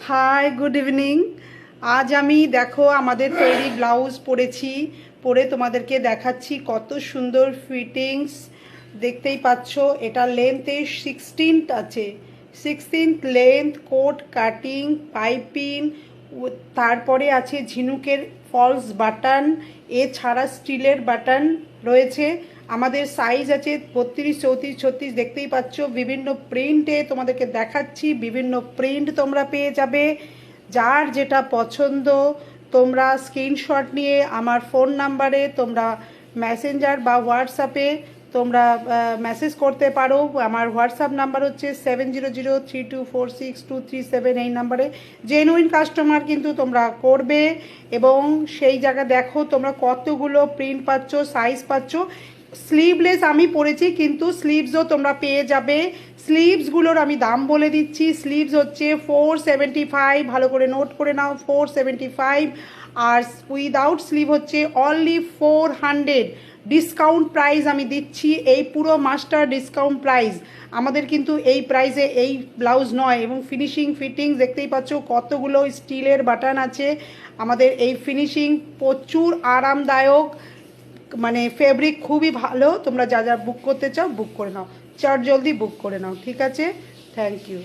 High, good evening. আজ আমি দেখো আমাদের তৈরি ব্লাউজ পরেছি, পরে তোমাদেরকে দেখাচ্ছি কত সুন্দর ফিটিংস। দেখতেই পাচ্ছ, এটা লেন্থে 16 আছে, 16 লেন্থ, কোট কাটিং, পাইপিং, তারপরে আছে ঝিনুকের ফলস বাটন, এছাড়া স্টিলের বাটন রয়েছে। আমাদের সাইজ আছে 32, 34, 36, দেখতেই পাচ্ছ। বিভিন্ন প্রিন্টে তোমাদেরকে দেখাচ্ছি, বিভিন্ন প্রিন্ট তোমরা পেয়ে যাবে। যার যেটা পছন্দ তোমরা স্ক্রিনশট নিয়ে আমার ফোন নাম্বারে তোমরা মেসেঞ্জার বা হোয়াটসঅ্যাপে তোমরা মেসেজ করতে পারো। আমার হোয়াটসঅ্যাপ নাম্বার হচ্ছে 7003246237। এই নাম্বারে জেনুইন কাস্টমার কিন্তু তোমরা করবে, এবং সেই জায়গা দেখো তোমরা কতগুলো প্রিন্ট পাচ্ছ, সাইজ পাচ্ছ। স্লিভলেস আমি পরেছি, কিন্তু স্লিভসও তোমরা পেয়ে যাবে। স্লিভসগুলোর আমি দাম বলে দিচ্ছি। স্লিভস হচ্ছে 475, ভালো করে নোট করে নাও, 475। আর উইদাউট স্লিভ হচ্ছে অনলি 400। ডিসকাউন্ট প্রাইস আমি দিচ্ছি, এই পুরো মাস্টার ডিসকাউন্ট প্রাইস। আমাদের কিন্তু এই প্রাইসে এই ব্লাউজ নয়। এবং ফিনিশিং ফিটিংস দেখতেই পাচ্ছ, কতগুলো স্টিলের বাটন আছে। আমাদের এই ফিনিশিং প্রচুর আরামদায়ক, মানে ফেব্রিক খুবই ভালো। তোমরা যা যা বুক করতে চাও বুক করে নাও, চট জলদি বুক করে নাও, ঠিক আছে? Thank you.